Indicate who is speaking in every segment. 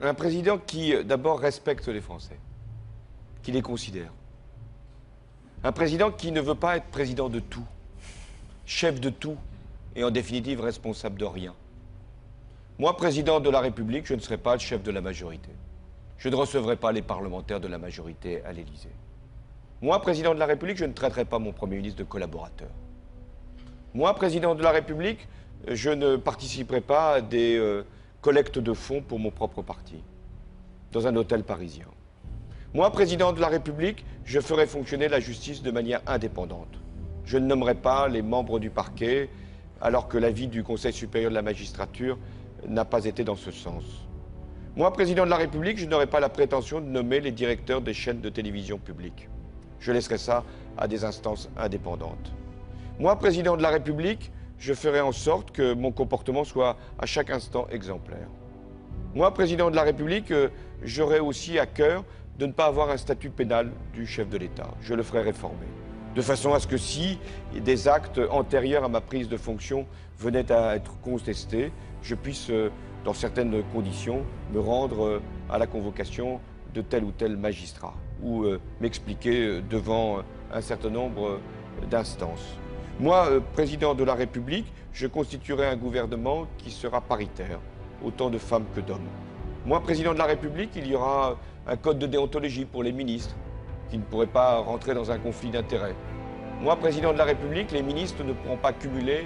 Speaker 1: Un président qui, d'abord, respecte les Français, qui les considère. Un président qui ne veut pas être président de tout, chef de tout et en définitive responsable de rien. Moi, président de la République, je ne serai pas le chef de la majorité. Je ne recevrai pas les parlementaires de la majorité à l'Élysée. Moi, président de la République, je ne traiterai pas mon Premier ministre de collaborateur. Moi, président de la République, je ne participerai pas à des collectes de fonds pour mon propre parti, dans un hôtel parisien. Moi, président de la République, je ferai fonctionner la justice de manière indépendante. Je ne nommerai pas les membres du parquet, alors que l'avis du Conseil supérieur de la magistrature n'a pas été dans ce sens. Moi, président de la République, je n'aurai pas la prétention de nommer les directeurs des chaînes de télévision publiques. Je laisserai ça à des instances indépendantes. Moi, président de la République, je ferai en sorte que mon comportement soit à chaque instant exemplaire. Moi, président de la République, j'aurai aussi à cœur de ne pas avoir un statut pénal du chef de l'État. Je le ferai réformer. De façon à ce que si des actes antérieurs à ma prise de fonction venaient à être contestés, je puisse, dans certaines conditions, me rendre à la convocation de tel ou tel magistrat ou m'expliquer devant un certain nombre d'instances. Moi, président de la République, je constituerai un gouvernement qui sera paritaire, autant de femmes que d'hommes. Moi, président de la République, il y aura un code de déontologie pour les ministres, qui ne pourraient pas rentrer dans un conflit d'intérêts. Moi, président de la République, les ministres ne pourront pas cumuler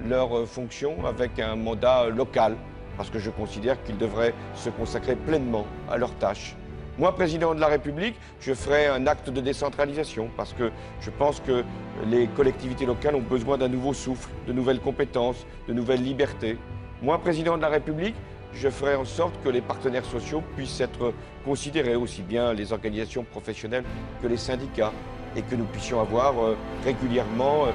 Speaker 1: leurs fonctions avec un mandat local, parce que je considère qu'ils devraient se consacrer pleinement à leurs tâches. Moi, président de la République, je ferai un acte de décentralisation, parce que je pense que les collectivités locales ont besoin d'un nouveau souffle, de nouvelles compétences, de nouvelles libertés. Moi, président de la République, je ferai en sorte que les partenaires sociaux puissent être considérés, aussi bien les organisations professionnelles que les syndicats, et que nous puissions avoir régulièrement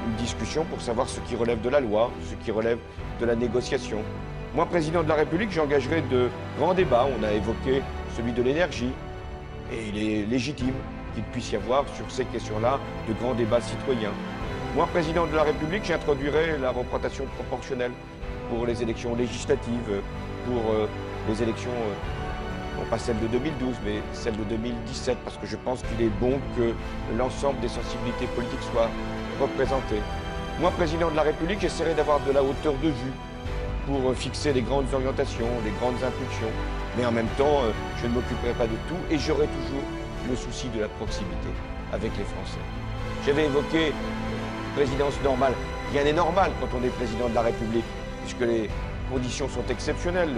Speaker 1: une discussion pour savoir ce qui relève de la loi, ce qui relève de la négociation. Moi, président de la République, j'engagerai de grands débats. On a évoqué celui de l'énergie, et il est légitime qu'il puisse y avoir sur ces questions-là de grands débats citoyens. Moi, président de la République, j'introduirai la représentation proportionnelle pour les élections législatives, pour les élections, non pas celles de 2012, mais celles de 2017, parce que je pense qu'il est bon que l'ensemble des sensibilités politiques soient représentées. Moi, président de la République, j'essaierai d'avoir de la hauteur de vue pour fixer les grandes orientations, les grandes impulsions, mais en même temps, je ne m'occuperai pas de tout et j'aurai toujours le souci de la proximité avec les Français. J'avais évoqué présidence normale. Rien n'est normal quand on est président de la République, puisque les conditions sont exceptionnelles.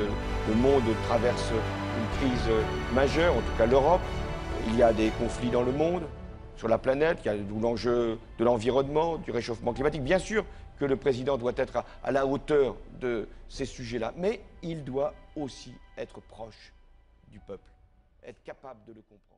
Speaker 1: Le monde traverse une crise majeure, en tout cas l'Europe. Il y a des conflits dans le monde, sur la planète, il y a l'enjeu de l'environnement, du réchauffement climatique. Bien sûr que le président doit être à la hauteur de ces sujets-là, mais il doit aussi être proche du peuple, être capable de le comprendre.